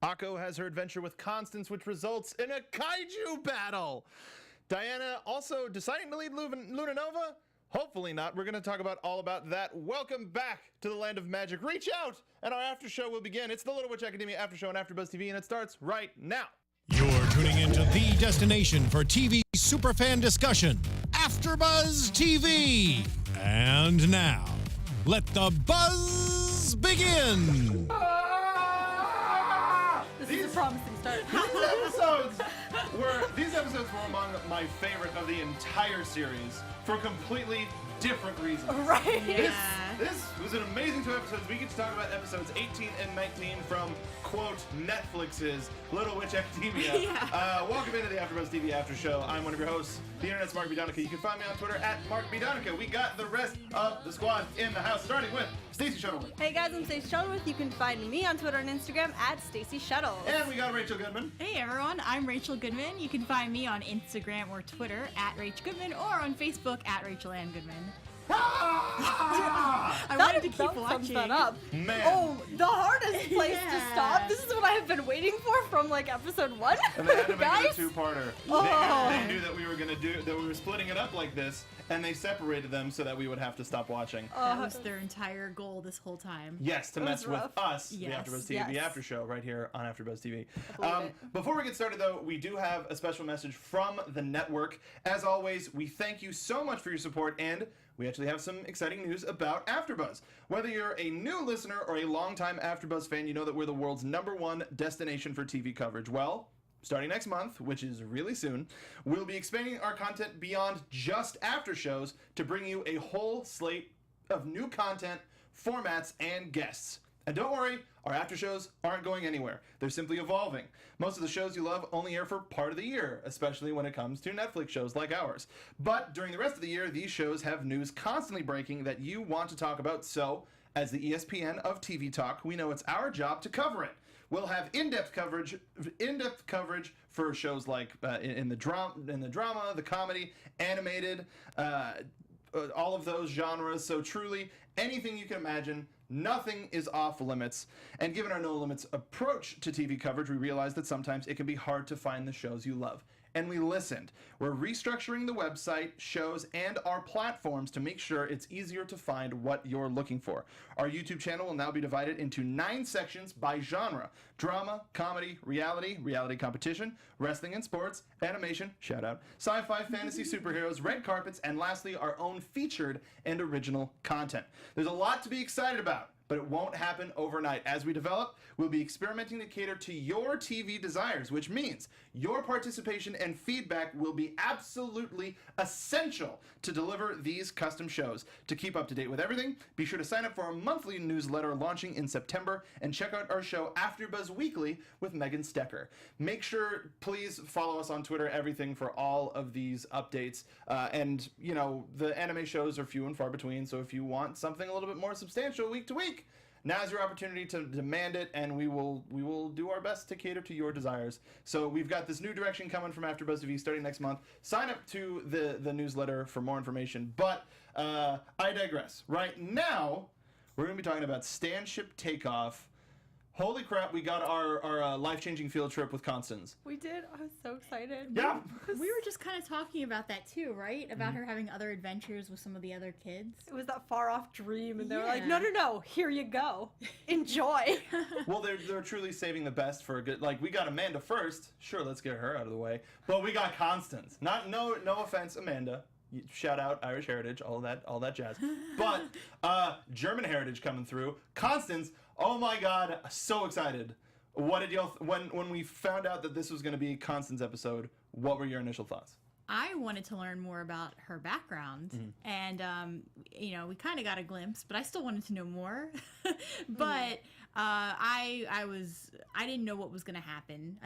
Akko has her adventure with Constance, which results in a kaiju battle. Diana also deciding to lead Luna Nova? Hopefully not. We're going to talk about all about that. Welcome back to the land of magic. Reach out, and our after show will begin. It's the Little Witch Academia after show on AfterBuzz TV, and it starts right now. You're tuning into the destination for TV superfan discussion, AfterBuzz TV. And now, let the buzz begin. This is a promising start. These episodes were among my favorite of the entire series for completely different reasons. Right. This was an amazing 2 episodes. We get to talk about episodes 18 and 19 from, quote, Netflix's Little Witch Academia. Welcome into the AfterBuzz TV After Show. I'm one of your hosts, the internet's Mark Donica. You can find me on Twitter at Mark Donica. We got the rest of the squad in the house, starting with Stacey Shuttleworth. Hey guys, I'm Stacey Shuttleworth. You can find me on Twitter and Instagram at Stacey Shuttles. And we got Rachel Goodman. Hey everyone, I'm Rachel Goodman. You can find me on Instagram or Twitter at Rach Goodman or on Facebook at Rachel Ann Goodman. I wanted to keep watching. That up. Man. Oh, the hardest place to stop. This is what I have been waiting for from like episode 1. And they had to make Guys? it a 2-parter. Oh. They knew that we were gonna do that. We were splitting it up like this, and they separated them so that we would have to stop watching. That was their entire goal this whole time. Yes, to mess with rough. us, Yes. the AfterBuzz TV, Yes. the After Show, right here on AfterBuzz TV. believe it. Before we get started, though, we do have a special message from the network. As always, we thank you so much for your support, and we actually have some exciting news about AfterBuzz. Whether you're a new listener or a longtime AfterBuzz fan, you know that we're the world's #1 destination for TV coverage. Well, starting next month, which is really soon, we'll be expanding our content beyond just after shows to bring you a whole slate of new content, formats, and guests. And don't worry, our after shows aren't going anywhere. They're simply evolving. Most of the shows you love only air for part of the year, especially when it comes to Netflix shows like ours. But during the rest of the year, these shows have news constantly breaking that you want to talk about, so as the ESPN of TV talk, we know it's our job to cover it. We'll have in-depth coverage for shows like in the drama, the comedy, animated, all of those genres. So truly, anything you can imagine, nothing is off limits. And given our no limits approach to TV coverage, we realize that sometimes it can be hard to find the shows you love. And we listened. We're restructuring the website, shows, and our platforms to make sure it's easier to find what you're looking for. Our YouTube channel will now be divided into 9 sections by genre: drama, comedy, reality competition, wrestling and sports, animation, shout out, sci-fi, fantasy, superheroes, red carpets, and lastly, our own featured and original content. There's a lot to be excited about, but it won't happen overnight. As we develop, we'll be experimenting to cater to your TV desires, which means your participation and feedback will be absolutely essential to deliver these custom shows. To keep up to date with everything, be sure to sign up for our monthly newsletter launching in September and check out our show AfterBuzz Weekly with Megan Stecker. Make sure, please follow us on Twitter, everything for all of these updates. And, you know, the anime shows are few and far between, so if you want something a little bit more substantial week to week, now's your opportunity to demand it, and we will do our best to cater to your desires. So we've got this new direction coming from AfterBuzz TV starting next month. Sign up to the newsletter for more information. But I digress. Right now, we're going to be talking about Stand Ship Takeoff. Holy crap, we got our life-changing field trip with Constance. We did. I was so excited. Yeah. We were just kind of talking about that too, right? About her having other adventures with some of the other kids. It was that far-off dream, and they were like, Yeah. no, here you go. Enjoy. Well, they're truly saving the best for a good. Like, we got Amanda first. Sure, let's get her out of the way. But we got Constance. No offense, Amanda. Shout out Irish heritage, all that jazz. But German heritage coming through. Constance. Oh my God, so excited. What did y'all when we found out that this was going to be Constance's episode? What were your initial thoughts? I wanted to learn more about her background, and you know, we kind of got a glimpse, but I still wanted to know more. But I didn't know what was going to happen.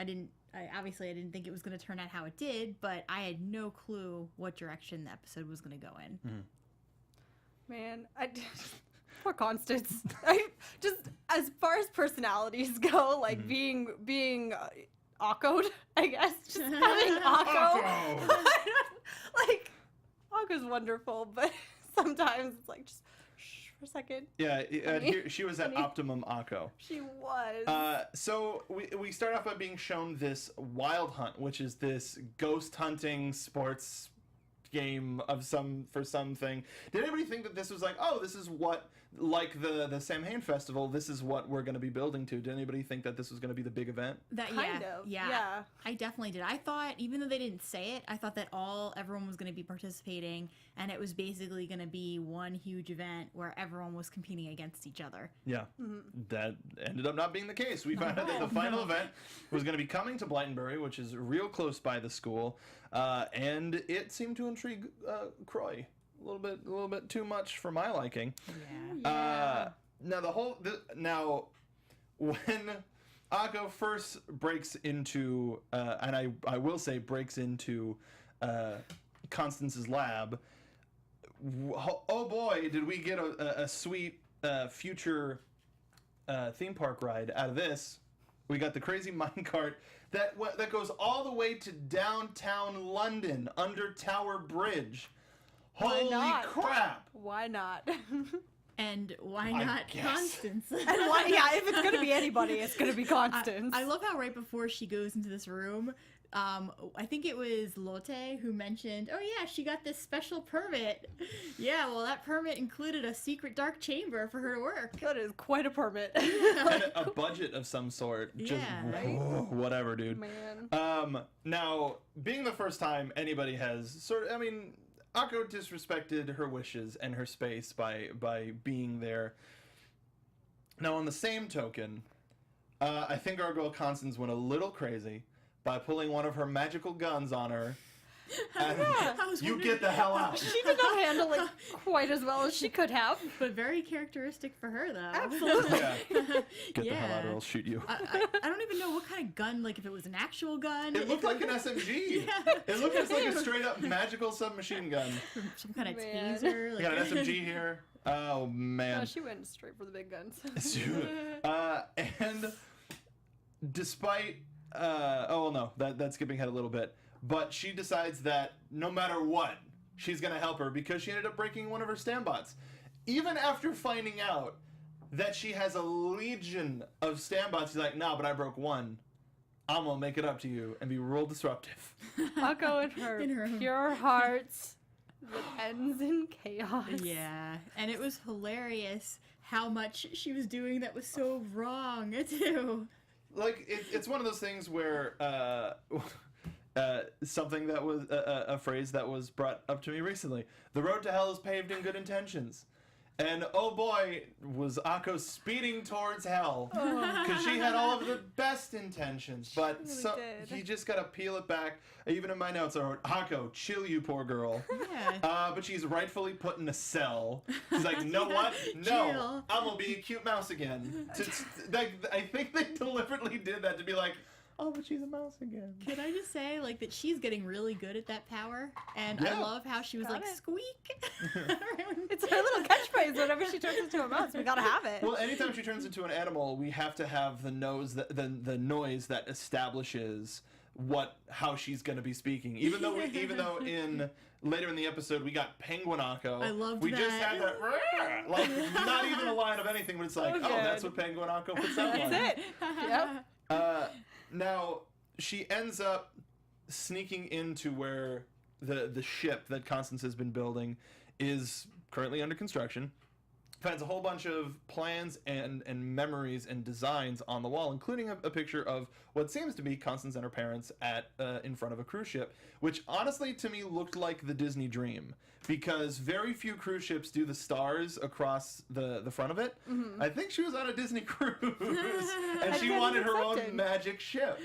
Obviously I didn't think it was going to turn out how it did, but I had no clue what direction the episode was going to go in. Man, poor Constance. Just as far as personalities go, like being Akko'd, I guess. Just having Akko. Like, Akko's wonderful, but sometimes it's like, just for a second. Yeah, she was at Optimum Akko. She was. So we start off by being shown this Wild Hunt, which is this ghost hunting sports game of something. Did anybody think that this was like, oh, this is what, like the Samhain Festival, this is what we're going to be building to? Did anybody think that this was going to be the big event? Kind of. Yeah. I definitely did. I thought, even though they didn't say it, I thought that everyone was going to be participating, and it was basically going to be one huge event where everyone was competing against each other. Yeah. That ended up not being the case. We found out that the final event was going to be coming to Blytonbury, which is real close by the school, and it seemed to intrigue Croy a little bit too much for my liking. Yeah. Now when Akko first breaks into, and I will say breaks into Constance's lab, oh boy, did we get a sweet future theme park ride out of this. We got the crazy minecart that goes all the way to downtown London under Tower Bridge. Holy crap! Why not? And why not Constance? And why? Yeah, if it's gonna be anybody, it's gonna be Constance. I love how right before she goes into this room, I think it was Lotte who mentioned, oh yeah, she got this special permit. Yeah, well, that permit included a secret dark chamber for her to work. That is quite a permit. And a budget of some sort. Just whatever, dude. Man. Now, being the first time anybody has Akko disrespected her wishes and her space by being there. Now, on the same token, I think our girl Constance went a little crazy by pulling one of her magical guns on her. And you get the hell out. She did not handle it quite as well as she could have. But very characteristic for her, though. Absolutely. Get the hell out or I'll shoot you. I don't even know what kind of gun, like if it was an actual gun. It looked like an SMG. It looked like a straight up magical submachine gun. Some kind of taser. We got an SMG here. Oh, man. No, she went straight for the big guns. And despite... that's skipping ahead a little bit. But she decides that no matter what, she's going to help her because she ended up breaking one of her standbots. Even after finding out that she has a legion of standbots, she's like, nah, but I broke one. I'm going to make it up to you and be real disruptive. I'll go with her pure hearts that ends in chaos. Yeah, and it was hilarious how much she was doing that was so wrong, too. Like, it's one of those things where... something that was a phrase that was brought up to me recently. The road to hell is paved in good intentions. And oh boy, was Akko speeding towards hell. Because she had all of the best intentions. But you just gotta peel it back. Even in my notes I wrote, Akko, chill you poor girl. Yeah. But she's rightfully put in a cell. She's like, know what? No, Chill. I'm gonna be a cute mouse again. I think they deliberately did that to be like, oh, but she's a mouse again. Can I just say, like, that she's getting really good at that power? And I love how she was like, squeak. It's her little catchphrase whenever she turns into a mouse. We gotta have it. Well, anytime she turns into an animal, we have to have the noise that establishes how she's going to be speaking. Even though later in the episode we got Penguin Akko. I loved we that. just had that like not even a line of anything, but it's like, that's what Penguin Akko puts out like. That's it. Yep. Now, she ends up sneaking into where the ship that Constance has been building is currently under construction. Finds a whole bunch of plans and memories and designs on the wall, including a picture of what seems to be Constance and her parents in front of a cruise ship, which honestly to me looked like the Disney dream, because very few cruise ships do the stars across the front of it. Mm-hmm. I think she was on a Disney cruise, and she wanted her own magic ship.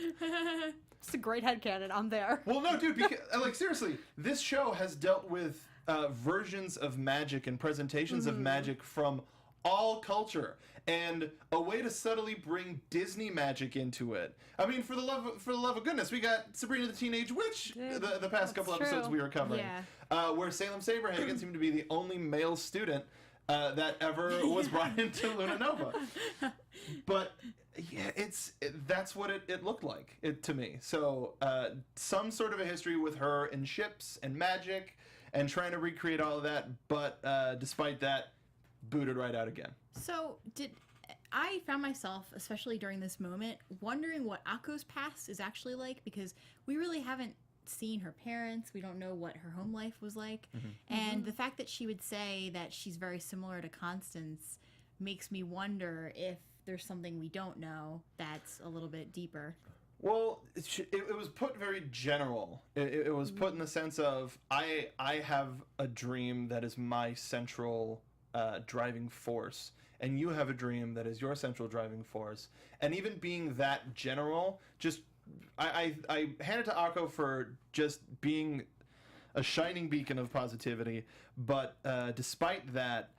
It's a great headcanon. I'm there. Well, no, dude, because, like, seriously, this show has dealt with versions of magic and presentations of magic from all culture, and a way to subtly bring Disney magic into it. I mean, for the love of goodness, we got Sabrina the Teenage Witch the past couple episodes we were covering, where Salem Saberhagen seemed to be the only male student that ever was brought into Luna Nova. But yeah, that's what it looked like to me. So some sort of a history with her and ships and magic and trying to recreate all of that, but despite that, booted right out again. So I found myself, especially during this moment, wondering what Akko's past is actually like, because we really haven't seen her parents. We don't know what her home life was like. And the fact that she would say that she's very similar to Constance makes me wonder if there's something we don't know that's a little bit deeper. Well, it was put very general. It was put in the sense of, I have a dream that is my central driving force, and you have a dream that is your central driving force. And even being that general, just I hand it to Akko for just being a shining beacon of positivity. But despite that,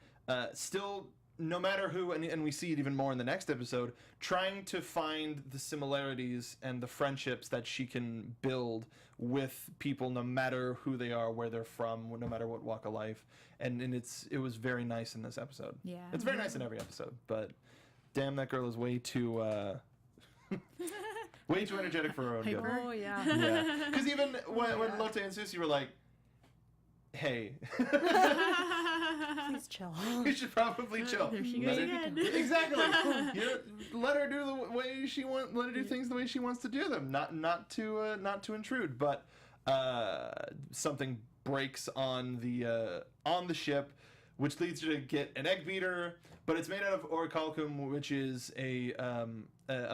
still, no matter who, and we see it even more in the next episode, trying to find the similarities and the friendships that she can build with people, no matter who they are, where they're from, no matter what walk of life. And it was very nice in this episode. Yeah. It's very nice in every episode, but damn, that girl is way too way too energetic for her own good. Oh, yeah. Yeah. Because even when Lotte and Susie were like, hey, Please chill. you should probably chill. There she goes again. Exactly. Let her do the way she wants. Let her do things the way she wants to do them. Not to intrude. But something breaks on the ship, which leads you to get an egg beater. But it's made out of orichalcum, which is a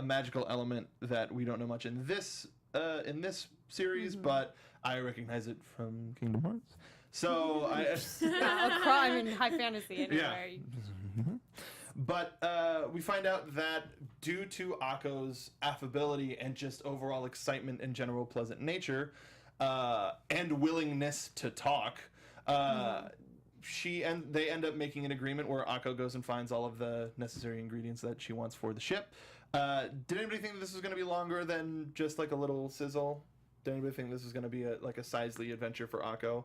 magical element that we don't know much in this series, but I recognize it from Kingdom Hearts. So A crime in high fantasy anyway. Yeah. But we find out that due to Akko's affability and just overall excitement and general pleasant nature, and willingness to talk, they end up making an agreement where Akko goes and finds all of the necessary ingredients that she wants for the ship. Did anybody think this was going to be longer than just like a little sizzle? Did anybody think this was going to be a Sizely adventure for Akko?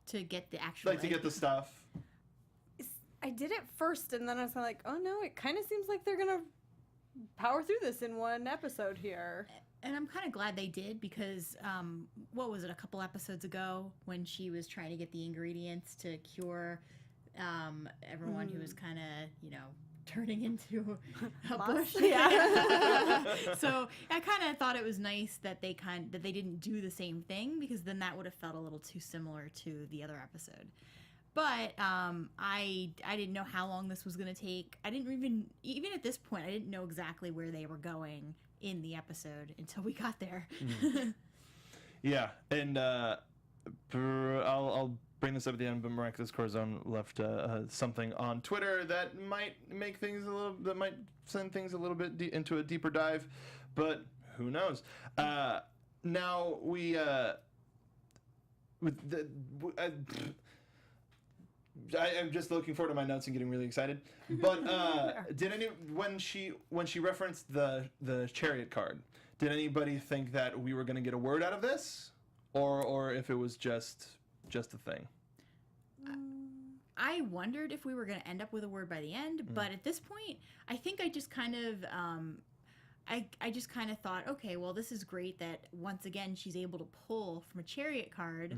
To get the actual To get the stuff? I did it first, and then I was like, oh no, it kind of seems like they're gonna power through this in one episode here. And I'm kind of glad they did, because what was it, a couple episodes ago when she was trying to get the ingredients to cure everyone who was kind of, turning into a bush. Yeah. So I kind of thought it was nice that they didn't do the same thing, because then that would have felt a little too similar to the other episode. But I didn't know how long this was going to take. I didn't even at this point, I didn't know exactly where they were going in the episode until we got there. Yeah, and I'll bring this up at the end, but Miraculous Corazon left something on Twitter that might make things might send things a little bit into a deeper dive, but who knows? Now we I'm just looking forward to my notes and getting really excited. But when she referenced the chariot card, did anybody think that we were going to get a word out of this, or if it was just a thing? I wondered if we were going to end up with a word by the end, but at this point, I think I just kind of I just kind of thought, okay, well, this is great that once again she's able to pull from a chariot card.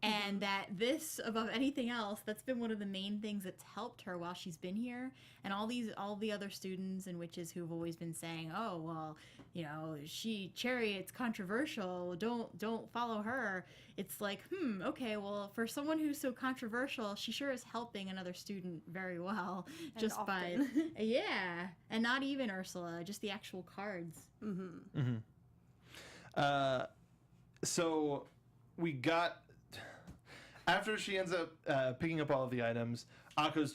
And that this, above anything else, that's been one of the main things that's helped her while she's been here. And all the other students and witches who've always been saying, oh, well, chariot's controversial, don't follow her. It's like, okay, well, for someone who's so controversial, she sure is helping another student very well. And just often. by, yeah. And not even Ursula, just the actual cards. So we got... After she ends up picking up all of the items, Akko's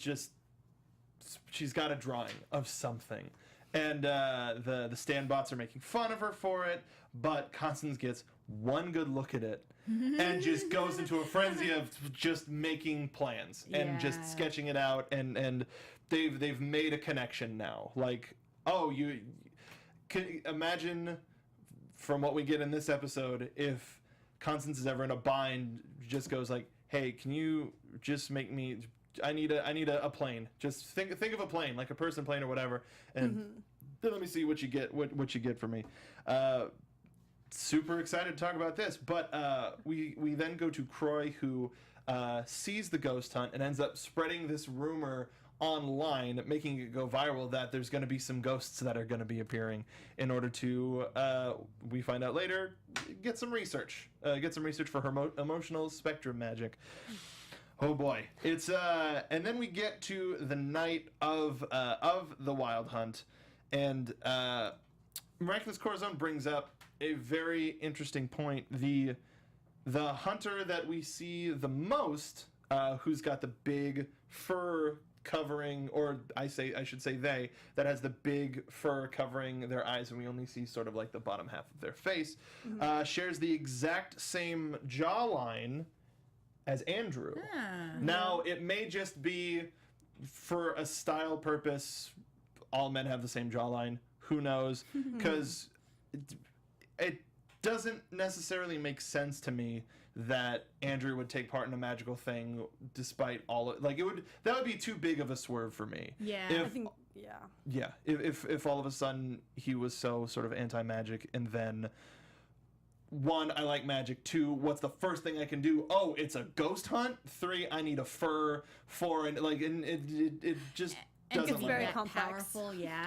she's got a drawing of something. And the stand-bots are making fun of her for it, but Constance gets one good look at it and just goes into a frenzy of just making plans and just sketching it out. And they've made a connection now. Like, oh, you can imagine from what we get in this episode, if Constance is ever in a bind, just goes like, hey, can you just make me... I need a plane. Just think of a plane, like a person plane or whatever, and then let me see what you get. What you get for me. Super excited to talk about this, but we then go to Croy, who sees the ghost hunt and ends up spreading this rumor online, making it go viral, that there's going to be some ghosts that are going to be appearing in order to, we find out later, get some research for her emotional spectrum magic. Oh boy, it's and then we get to the night of the Wild Hunt, and Miraculous Corazon brings up a very interesting point. The hunter that we see the most, who's got the big fur covering, or I should say they, that has the big fur covering their eyes, and we only see sort of like the bottom half of their face, shares the exact same jawline as Andrew. Now, it may just be for a style purpose, all men have the same jawline. Who knows? Because it doesn't necessarily make sense to me that Andrew would take part in a magical thing despite all that would be too big of a swerve for me. Yeah. I think, If all of a sudden he was so sort of anti-magic, and then 1, I like magic. 2, what's the first thing I can do? Oh, it's a ghost hunt. 3, I need a fur. 4, and it just doesn't it's very look complex. Powerful. Yeah.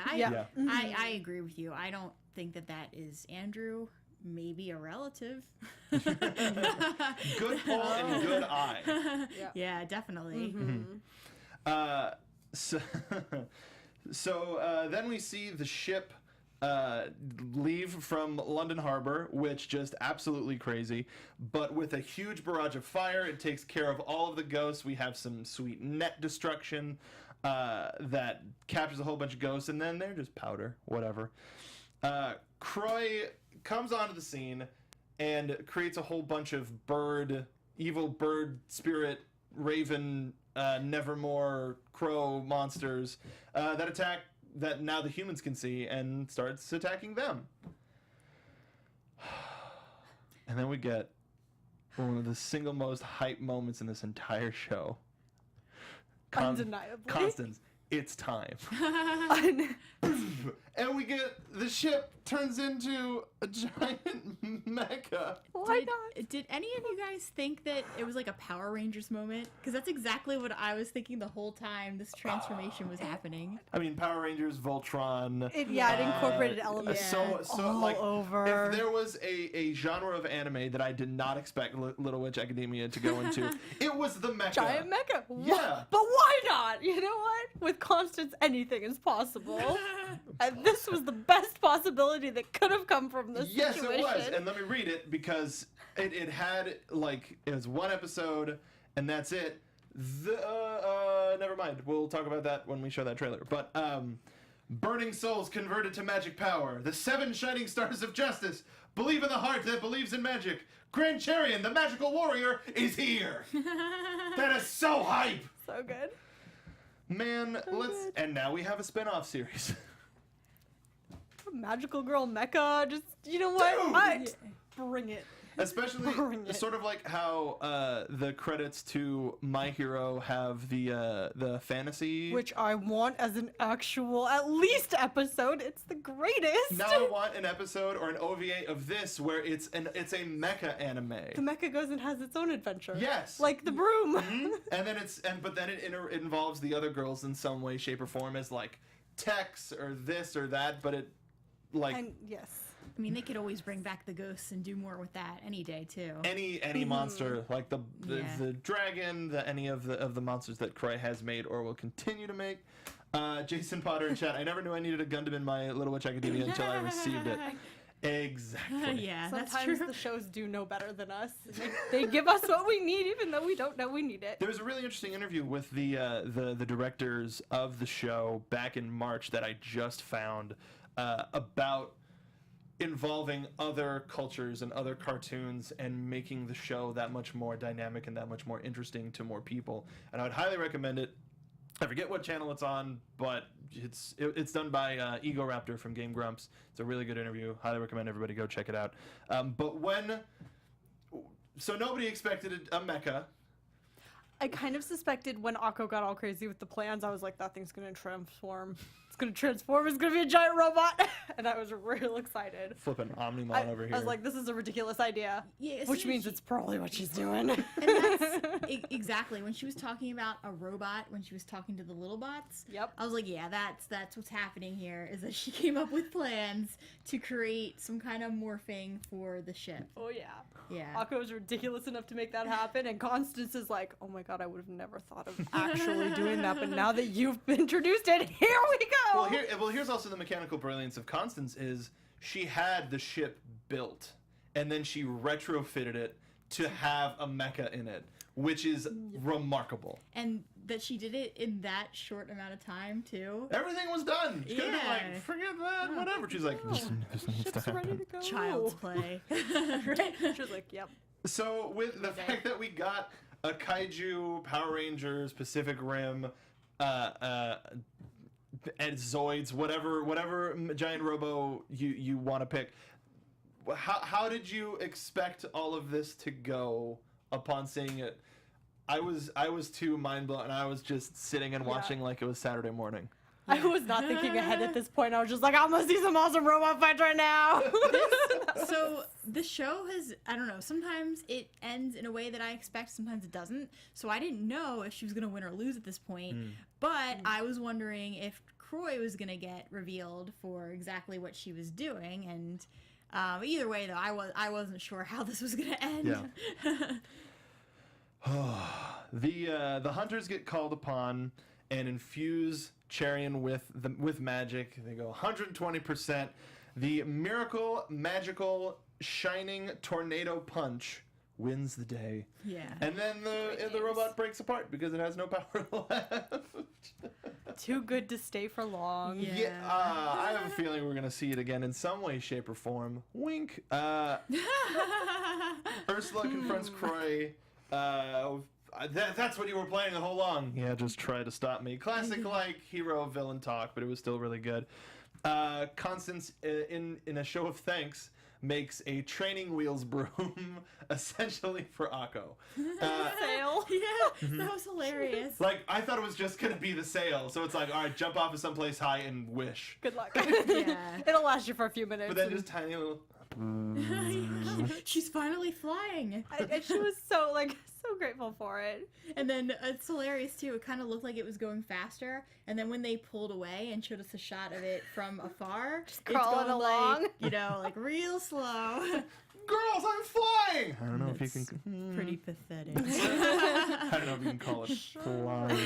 I agree with you. I don't think that is Andrew. Maybe a relative. Good pull and good eye. Yeah, definitely. So then we see the ship leave from London Harbor, which just absolutely crazy, but with a huge barrage of fire. It takes care of all of the ghosts. We have some sweet net destruction that captures a whole bunch of ghosts, and then they're just powder, whatever. Croy comes onto the scene and creates a whole bunch of evil bird spirit, raven, nevermore crow monsters that now the humans can see, and starts attacking them. And then we get one of the single most hype moments in this entire show. Undeniably. Constance, it's time. And we get the ship turns into a giant mecha. Why not? Did any of you guys think that it was like a Power Rangers moment? Because that's exactly what I was thinking the whole time this transformation was happening. I mean, Power Rangers, Voltron. It incorporated elements So all like, over. if there was a genre of anime that I did not expect Little Witch Academia to go into, it was the mecha. Giant mecha. Yeah. But why not? You know what? With Constance, anything is possible. And this was the best possibility that could have come from this situation. Yes, it was. And let me read it, because it had, like, it was 1 episode, and that's it. Never mind. We'll talk about that when we show that trailer. But, burning souls converted to magic power. The 7 shining stars of justice. Believe in the heart that believes in magic. Grand Charion, the magical warrior, is here. That is so hype. So good. Man, and now we have a spin-off series. Magical girl mecha, just, you know what? Dude! Bring it. Especially Bring it. sort of like how the credits to My Hero have the fantasy. Which I want as an actual, at least episode. It's the greatest. Now I want an episode or an OVA of this where it's a mecha anime. The mecha goes and has its own adventure. Yes. Like the broom. And then it involves the other girls in some way, shape, or form as like techs or this or that, but it like And yes. I mean, they could always bring back the ghosts and do more with that any day too. any monster, like the dragon, any of the monsters that Croy has made or will continue to make. Jason Potter in chat. I never knew I needed a Gundam in my Little Witch Academia until I received it. Exactly. Yeah, that's Sometimes true. the shows do know better than us. They give us what we need, even though we don't know we need it. There was a really interesting interview with the directors of the show back in March that I just found about involving other cultures and other cartoons and making the show that much more dynamic and that much more interesting to more people. And I would highly recommend it. I forget what channel it's on, but it's done by Ego Raptor from Game Grumps. It's a really good interview. Highly recommend everybody go check it out. So nobody expected a mecha. I kind of suspected when Akko got all crazy with the plans, I was like, that thing's gonna transform. it's gonna transform. It's gonna be a giant robot, and I was real excited. Flipping Omnimon over here. I was like, this is a ridiculous idea. Yeah, as which soon as means it's probably what she's doing. And that's exactly when she was talking about a robot, when she was talking to the little bots. Yep. I was like, yeah, that's what's happening here, is that she came up with plans to create some kind of morphing for the ship. Oh yeah. Yeah. Akko was ridiculous enough to make that happen, and Constance is like, oh my god, I would have never thought of actually doing that, but now that you've introduced it, here we go! Well, here's also the mechanical brilliance of Constance is she had the ship built, and then she retrofitted it to have a mecha in it, which is remarkable. And that she did it in that short amount of time, too. Everything was done. She could have been like, forget that, whatever. She's like, this needs to Ship's ready happen. to go. Child's play. Right? She was like, yep. So with the fact that we got a Kaiju, Power Rangers, Pacific Rim, and Zoids, whatever giant robo you want to pick, how did you expect all of this to go upon seeing it? I was too mind blown, and I was just sitting and watching like it was Saturday morning. I was not thinking ahead at this point. I was just like, I'm gonna see some awesome robot fights right now. So the show has, I don't know, sometimes it ends in a way that I expect, sometimes it doesn't. So I didn't know if she was going to win or lose at this point, but I was wondering if Croy was going to get revealed for exactly what she was doing, and either way, though, I wasn't sure how this was going to end. Yeah. The hunters get called upon and infuse Charian with magic. They go 120%. The miracle, magical, shining tornado punch wins the day. Yeah. And then the robot breaks apart because it has no power left. Too good to stay for long. Yeah. I have a feeling we're going to see it again in some way, shape, or form. Wink. Ursula confronts Croy. That's what you were playing the whole long. Yeah, just try to stop me. Classic, like, hero-villain talk, but it was still really good. Constance, in a show of thanks, makes a training wheels broom, essentially for Akko. Sail. Yeah, that was hilarious. Like, I thought it was just going to be the sail, so it's like, all right, jump off of someplace high and wish. Good luck. Yeah. It'll last you for a few minutes. But then just tiny little... She's finally flying. And she was so grateful for it. And then it's hilarious too. It kind of looked like it was going faster, and then when they pulled away and showed us a shot of it from afar, it's crawling going along. like real slow. Girls, I'm flying! I don't know if you can... Pretty pathetic. I don't know if you can call it flying.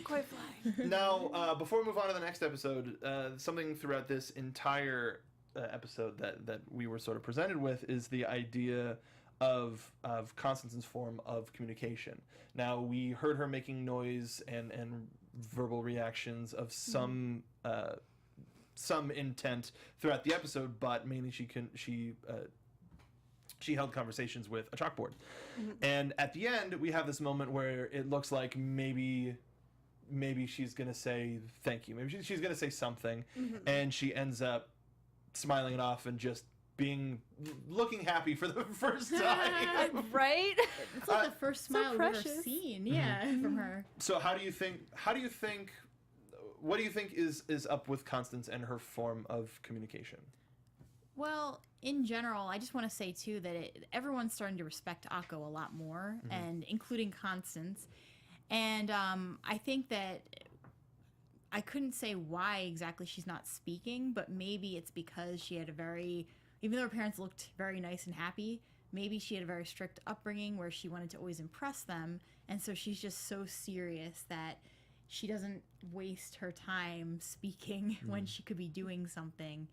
Quite flying. Now, before we move on to the next episode, something throughout this entire episode that we were sort of presented with is the idea of Constance's form of communication. Now, we heard her making noise and verbal reactions of some intent throughout the episode, but mainly she held conversations with a chalkboard. And at the end, we have this moment where it looks like maybe she's gonna say thank you. Maybe she's gonna say something, and she ends up smiling it off and just looking happy for the first time. Right? It's like the first smile we've ever precious. seen, from her. So what do you think is up with Constance and her form of communication? Well, in general, I just want to say too that everyone's starting to respect Akko a lot more, and including Constance. And I think that I couldn't say why exactly she's not speaking, but maybe it's because she had even though her parents looked very nice and happy, maybe she had a very strict upbringing where she wanted to always impress them, and so she's just so serious that she doesn't waste her time speaking when she could be doing something.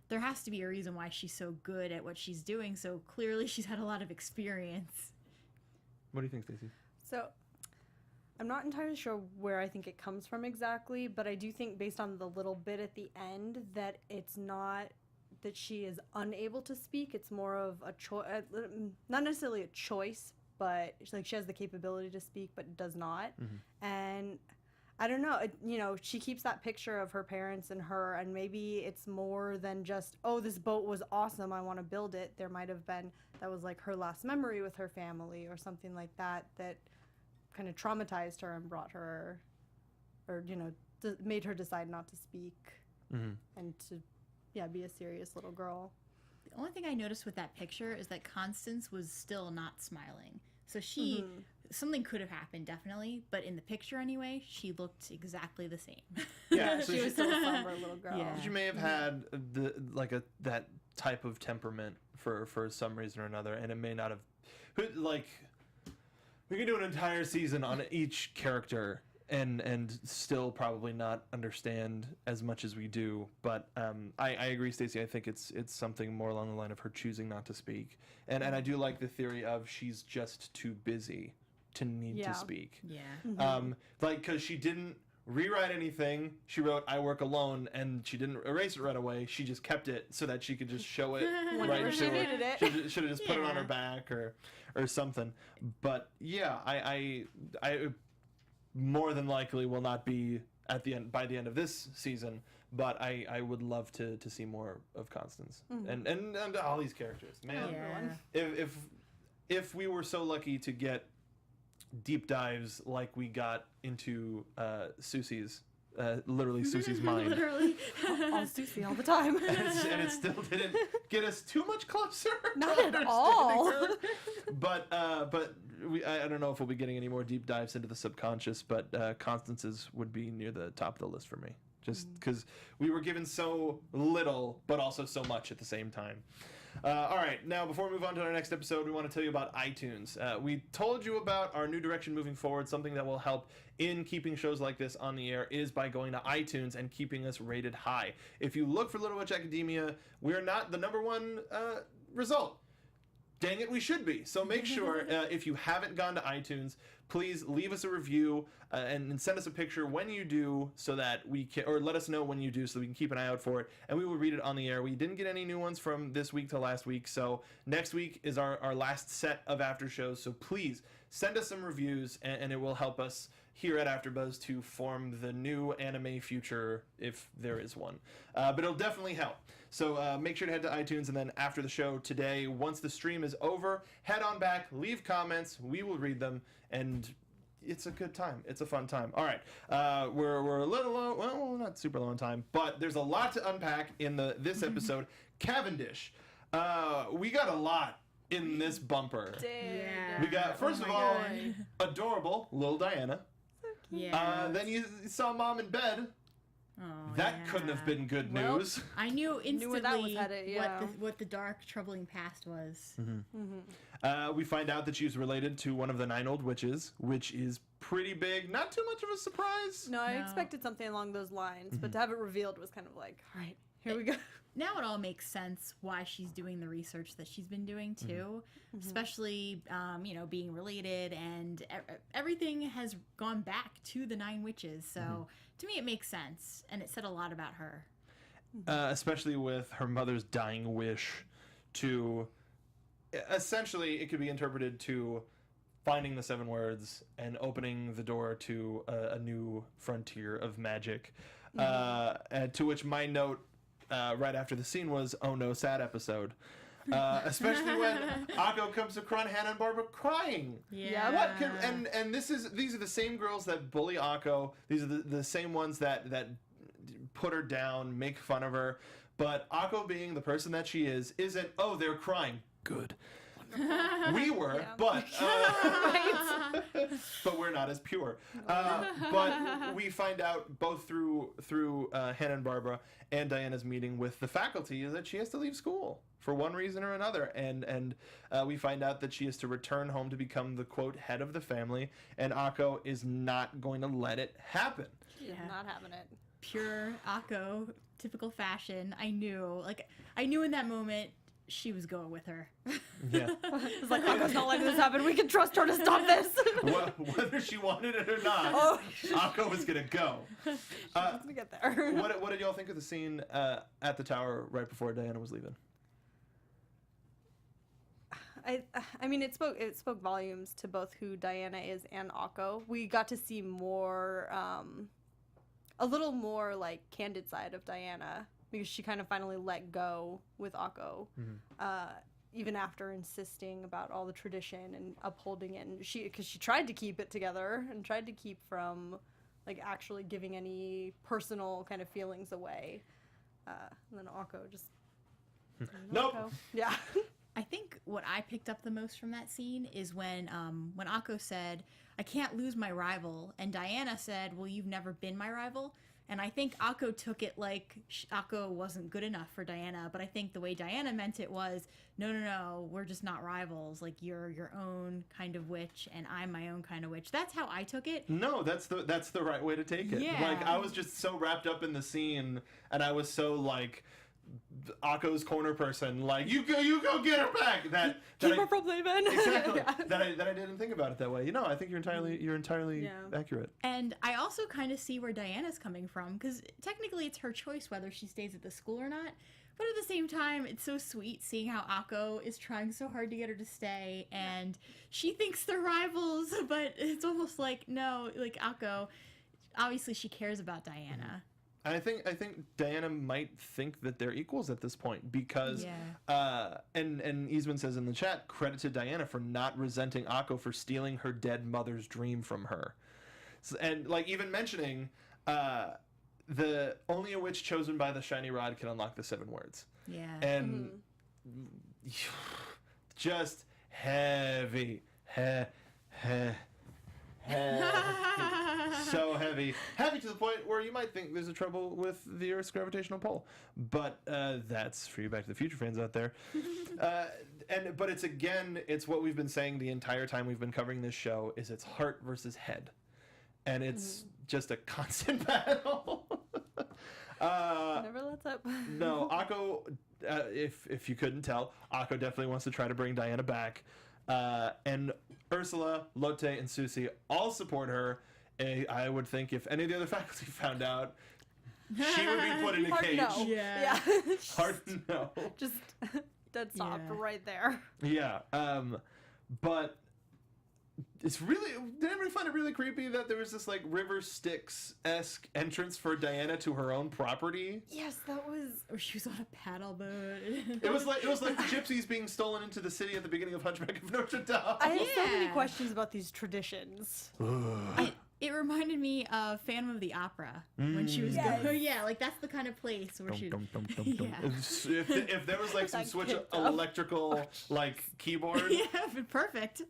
There has to be a reason why she's so good at what she's doing, so clearly she's had a lot of experience. What do you think, Stacey? So, I'm not entirely sure where I think it comes from exactly, but I do think based on the little bit at the end that it's not that she is unable to speak. It's more of a choice, not necessarily a choice, but she has the capability to speak, but does not. And I don't know, she keeps that picture of her parents and her, and maybe it's more than just, oh, this boat was awesome, I want to build it. There might have been, that was like her last memory with her family or something like that kind of traumatized her and brought her, or, made her decide not to speak Mm-hmm. and to be a serious little girl. The only thing I noticed with that picture is that Constance was still not smiling. So she, something could have happened, definitely, but in the picture anyway, she looked exactly the same. Yeah, so She was still a somber little girl. Yeah. she may have had that type of temperament for some reason or another, and it may not have. Like, we could do an entire season on each character and still probably not understand as much as we do. But I agree, Stacey. I think it's something more along the line of her choosing not to speak, and I do like the theory of she's just too busy to need to speak. Yeah. Like, because she didn't rewrite anything. She wrote "I work alone" and she didn't erase it right away. She just kept it so that she could just show it Whenever right she to her. needed it. Should have just put it on Yeah. her back or something. But yeah, I more than likely will not be at the end by the end of this season. But I would love to see more of Constance and all these characters. Man, Yeah. if we were so lucky to get deep dives like we got into Susie's, literally Susie's mind, Literally. All Susie all the time. and it still didn't get us too much closer. Not to at all. understanding her. But I don't know if we'll be getting any more deep dives into the subconscious, but Constance's would be near the top of the list for me. Just because we were given so little, but also so much at the same time. All right, now before we move on to our next episode, we want to tell you about iTunes. We told you about our new direction moving forward. Something that will help in keeping shows like this on the air is by going to iTunes and keeping us rated high. If you look for Little Witch Academia, we're not the #1 result. Dang it, we should be. So make sure, if you haven't gone to iTunes, please leave us a review and send us a picture when you do, so that we can, or let us know when you do, so we can keep an eye out for it, and we will read it on the air. We didn't get any new ones from this week to last week, so next week is our last set of after shows. So please send us some reviews, and it will help us here at AfterBuzz to form the new anime future, if there is one. But it'll definitely help. So make sure to head to iTunes, and then after the show today, once the stream is over, head on back, leave comments, we will read them, and it's a good time. It's a fun time. All right, we're a little low, well, not super low on time, but there's a lot to unpack in this episode. Cavendish, we got a lot in this bumper. Yeah. We got, first Oh of my all, God. adorable little Diana. Yeah. Then you saw Mom in bed. Oh, That yeah. couldn't have been good Well, news. I knew instantly where that was headed, what the dark, troubling past was. We find out that she's related to one of the 9 old witches, which is pretty big. Not too much of a surprise. No, I No. expected something along those lines, but to have it revealed was kind of like, all right, here we go. Now it all makes sense why she's doing the research that she's been doing too, especially being related, and everything has gone back to the 9 witches. So to me, it makes sense, and it said a lot about her. Especially with her mother's dying wish to, essentially, it could be interpreted to finding the 7 words and opening the door to a new frontier of magic. And to which my note right after the scene was, "Oh no, sad episode." Especially when Akko comes across Hannah and Barbara crying. Yeah. What could, and these are the same girls that bully Akko. These are the same ones that put her down, make fun of her. But Akko, being the person that she is, isn't, "Oh, they're crying. Good." We were, Yeah. but but we're not as pure. But we find out both through Hannah and Barbara and Diana's meeting with the faculty is that she has to leave school for one reason or another, and we find out that she is to return home to become the quote head of the family, and Akko is not going to let it happen. Yeah. Not having it. Pure Akko, typical fashion. I knew in that moment she was going with her. Yeah. It's like, Akko's not letting this happen. We can trust her to stop this. Whether she wanted it or not, Oh. Akko was gonna go. She's gonna get there. What did y'all think of the scene at the tower right before Diana was leaving? I mean, it spoke volumes to both who Diana is and Akko. We got to see more, a little more like candid side of Diana, because she kind of finally let go with Akko, even after insisting about all the tradition and upholding it. And because she tried to keep it together and tried to keep from like actually giving any personal kind of feelings away. And then Akko just Nope. Akko. Yeah. I think what I picked up the most from that scene is when Akko said, "I can't lose my rival," and Diana said, "Well, you've never been my rival." And I think Akko took it like Akko wasn't good enough for Diana, but I think the way Diana meant it was, no, we're just not rivals. Like, you're your own kind of witch, and I'm my own kind of witch. That's how I took it. No, that's the right way to take it. Yeah. Like, I was just so wrapped up in the scene, and I was so like Akko's corner person, like you go get her back. That Keep her from leaving. exactly. Yeah. That I didn't think about it that way. You know, I think you're entirely accurate. And I also kind of see where Diana's coming from, because technically it's her choice whether she stays at the school or not. But at the same time, it's so sweet seeing how Akko is trying so hard to get her to stay, and she thinks they're rivals, but it's almost like, no, like Akko, obviously she cares about Diana. And I think Diana might think that they're equals at this point because, and Eastman says in the chat, credit to Diana for not resenting Akko for stealing her dead mother's dream from her, and like even mentioning, the only a witch chosen by the shiny rod can unlock the 7 words. Yeah. And just heavy. So heavy to the point where you might think there's a trouble with the Earth's gravitational pull, but that's for you Back to the Future fans out there. But it's what we've been saying the entire time we've been covering this show, is it's heart versus head, and it's just a constant battle. Never lets up. No, Akko, if you couldn't tell, Akko definitely wants to try to bring Diana back. And Ursula, Lotte, and Susie all support her. I would think if any of the other faculty found out, she would be put in a Hard cage. no. Yeah. Hard no. Just dead stop Yeah. right there. Yeah. But it's really, did anybody find it really creepy that there was this like River Styx-esque entrance for Diana to her own property? Yes, that was. Or she was on a paddle boat. It was like the gypsies being stolen into the city at the beginning of Hunchback of Notre Dame. I have so many Yeah. questions about these traditions. It reminded me of Phantom of the Opera when she was Yes. going. Yeah, like that's the kind of place where she. Yeah. If there was like some That switch kicked up. electrical like keyboard, Yeah, but perfect.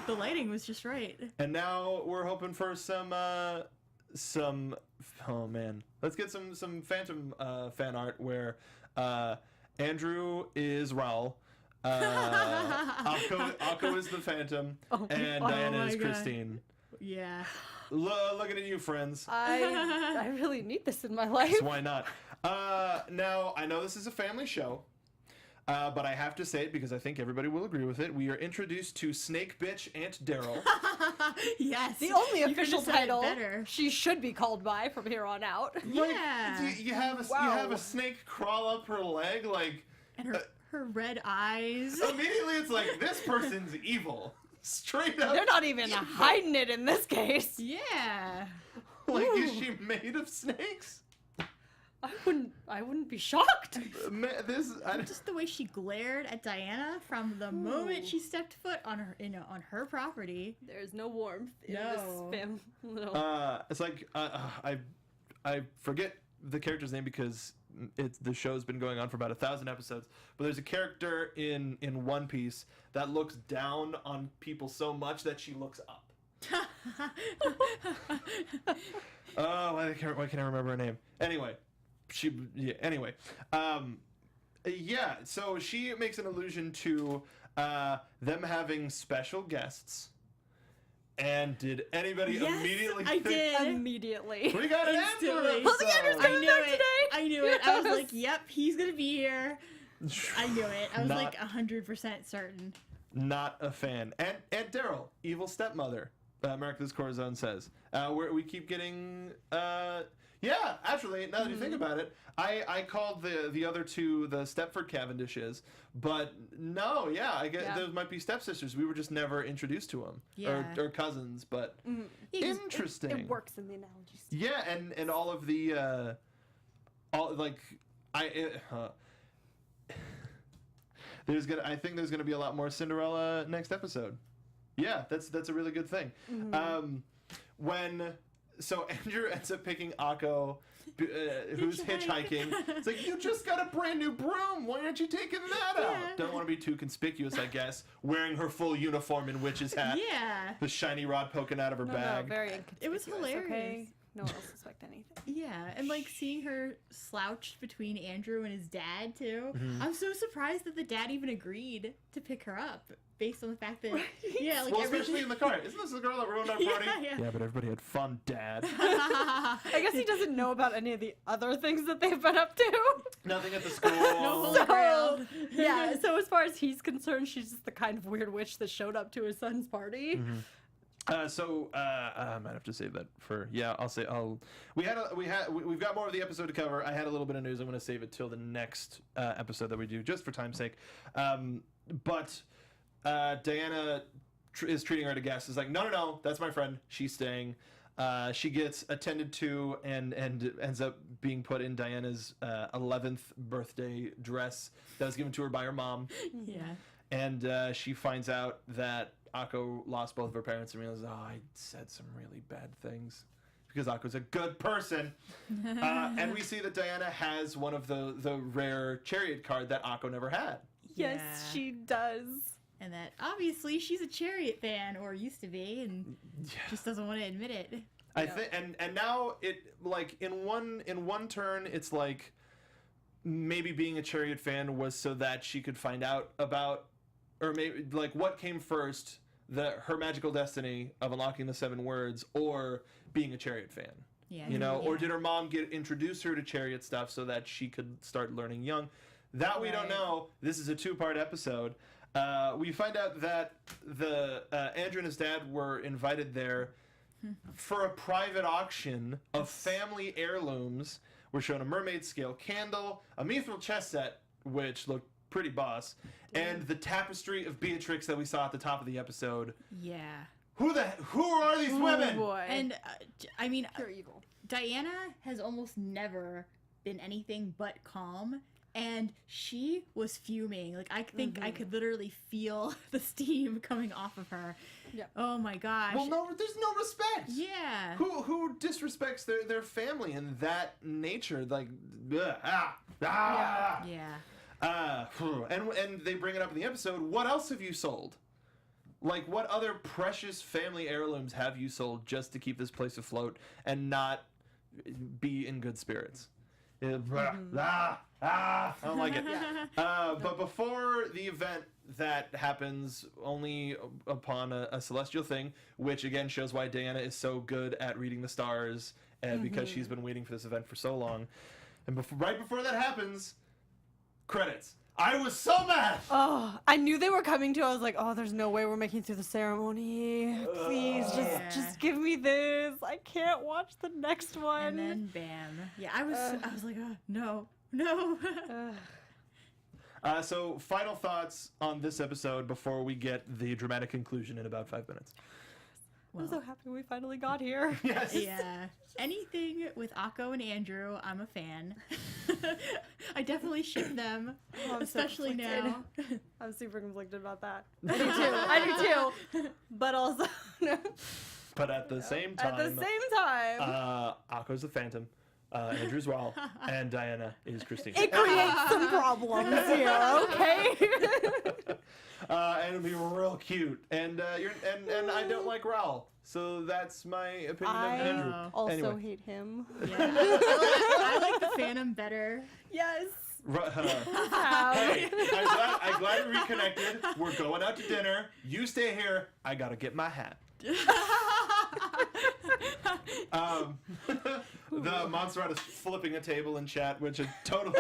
The lighting was just right. and now we're hoping for some oh man, let's get some Phantom fan art where Andrew is Raoul, Akko is the Phantom, and Diana is my God. Christine. Yeah. Looking at you, friends. I really need this in my life. So why not? Now, I know this is a family show, but I have to say it because I think everybody will agree with it. We are introduced to Snake Bitch Aunt Daryl. The Yes. only You could've official said it title better. she should be called by from here on out. Yeah. You have a snake crawl up her leg, like And her red eyes. immediately it's like, this person's evil. Straight up. They're not even hiding it in this case. Yeah. Like, is she made of snakes? I wouldn't be shocked. Just the way she glared at Diana from the moment she stepped foot on her, on her property. There's no warmth in No. this film. No. It's like I forget the character's name because the show's been going on for about 1,000 episodes. But there's a character in One Piece that looks down on people so much that she looks up. Oh, why can't I remember her name? Anyway, so she makes an allusion to them having special guests. And did anybody Yes, immediately I think, did. we Immediately. got an Instantly. answer? Oh, the Andrew's I coming knew back it. today. I knew it. I was Yes. like, yep, he's gonna be here. I knew it. I was Not- like 100% certain. Not a fan. And Daryl, evil stepmother. Marcus Corazon says. We keep getting. Yeah, actually, now that you think about it, I called the other two the Stepford Cavendishes, but no, yeah, I guess those might be stepsisters. We were just never introduced to them, Yeah. or cousins. But Yeah, 'cause interesting. It works in the analogies. Yeah, and all of the I think there's gonna be a lot more Cinderella next episode. Yeah, that's a really good thing. When so Andrew ends up picking Akko, who's hitchhiking. It's like, you just got a brand new broom. Why aren't you taking that out? Don't want to be too conspicuous, I guess. Wearing her full uniform and witch's hat. Yeah. The shiny rod poking out of her bag. No, very inconspicuous. It was hilarious. Okay? No one will suspect anything. Yeah, and like seeing her slouched between Andrew and his dad too. Mm-hmm. I'm so surprised that the dad even agreed to pick her up based on the fact that yeah, like Well, especially in the car. Isn't this the girl that ruined our party? Yeah. Yeah, but everybody had fun, Dad. I guess he doesn't know about any of the other things that they've been up to. Nothing at the school. No holy grail. Yeah, so as far as he's concerned, she's just the kind of weird witch that showed up to his son's party. Mm-hmm. I might have to save that for we've got more of the episode to cover. I had a little bit of news. I'm going to save it till the next episode that we do, just for time's sake. But Diana is treating her to guests. Is like, no, that's my friend. She's staying. She gets attended to and ends up being put in Diana's 11th birthday dress that was given to her by her mom. Yeah. And she finds out that Akko lost both of her parents and realizes, I said some really bad things. Because Akko's a good person. And we see that Diana has one of the rare chariot card that Akko never had. Yes, Yeah. she does. And that obviously she's a Chariot fan, or used to be, and just doesn't want to admit it. I think, and now it, like, in one turn, it's like maybe being a Chariot fan was so that she could find out about, or maybe like what came first, her magical destiny of unlocking the 7 words, or being a Chariot fan. Yeah. You know, yeah. or did her mom introduce her to Chariot stuff so that she could start learning young? That we don't know. This is a 2-part episode. We find out that Andrew and his dad were invited there for a private auction of family heirlooms. We're shown a mermaid scale candle, a mithril chess set, which looked pretty boss, and the tapestry of Beatrix that we saw at the top of the episode. Yeah. Who are these women? Oh boy. And I mean, Pure evil. Diana has almost never been anything but calm, and she was fuming. Like, I think I could literally feel the steam coming off of her. Yeah. Oh my gosh. Well, no, there's no respect. Yeah. Who disrespects their family in that nature? Like, Yeah. and they bring it up in the episode. What else have you sold? Like, what other precious family heirlooms have you sold just to keep this place afloat and not be in good spirits? I don't like it. But before the event that happens only upon a celestial thing, which again shows why Diana is so good at reading the stars, because she's been waiting for this event for so long. And right before that happens, credits. I was so mad! Oh, I knew they were coming to. I was like, oh, there's no way we're making it through the ceremony. Please, just give me this. I can't watch the next one. And then bam. Yeah, I was like, oh, no. So, final thoughts on this episode before we get the dramatic conclusion in about 5 minutes. I'm so happy we finally got here. Yes. Yeah. Anything with Akko and Andrew, I'm a fan. I definitely ship them, Oh, I'm so especially now. conflicted. I'm super conflicted about that. I do too. But also, But at the same time, Akko's the Phantom, Andrew's Wall, and Diana is Christine. it creates some problems here, okay? And it'll be real cute. And I don't like Raoul, so that's my opinion of Andrew. I also Anyway. hate him. Yeah. I like the Phantom better. Yes. Hey, I'm glad we reconnected. We're going out to dinner. You stay here. I gotta get my hat. The monster rat is flipping a table in chat, which is totally.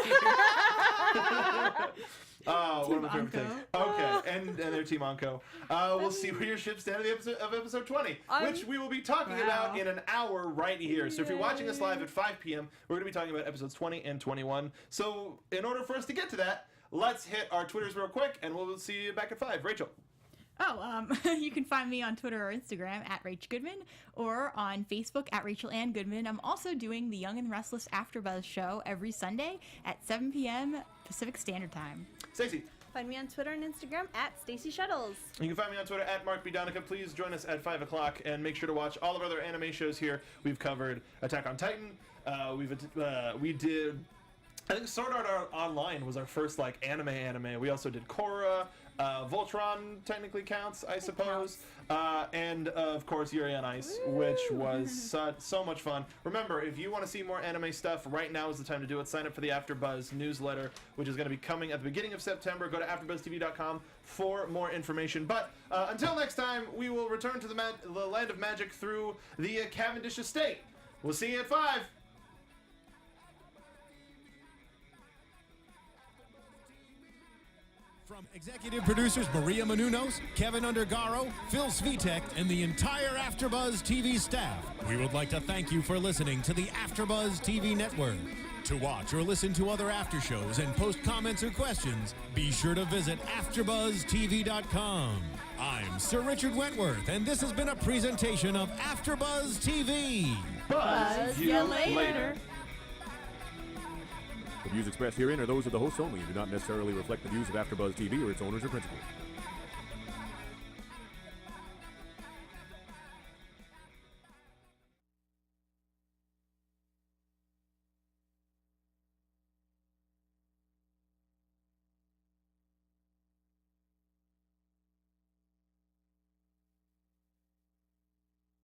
One of my favorite things. Okay, and their Team Anko. We'll see where your ships stand at the episode 20, which we will be talking about in an hour right here. So if you're watching us live at 5 p.m., we're going to be talking about episodes 20 and 21. So in order for us to get to that, let's hit our Twitters real quick, and we'll see you back at 5. Rachel. You can find me on Twitter or Instagram at Rach Goodman, or on Facebook at Rachel Ann Goodman. I'm also doing the Young and Restless AfterBuzz show every Sunday at 7 p.m. Pacific Standard Time. Stacey. Find me on Twitter and Instagram at Stacey Shuttles. You can find me on Twitter at Mark Donica. Please join us at 5 o'clock and make sure to watch all of our other anime shows here. We've covered Attack on Titan. We did, I think Sword Art Online was our first like anime. We also did Korra. Voltron technically counts, I suppose. And of course Yuri on Ice, which was so much fun. Remember, if you want to see more anime stuff, right now is the time to do it. Sign up for the AfterBuzz newsletter, which is going to be coming at the beginning of September. Go to AfterBuzzTV.com for more information. But until next time, we will return to the land of magic through the Cavendish estate. We'll see you at 5. From executive producers Maria Menounos, Kevin Undergaro, Phil Svitek, and the entire AfterBuzz TV staff, we would like to thank you for listening to the AfterBuzz TV network. To watch or listen to other after shows and post comments or questions, be sure to visit AfterBuzzTV.com. I'm Sir Richard Wentworth, and this has been a presentation of AfterBuzz TV. Buzz you later. The views expressed herein are those of the hosts only and do not necessarily reflect the views of AfterBuzz TV or its owners or principals.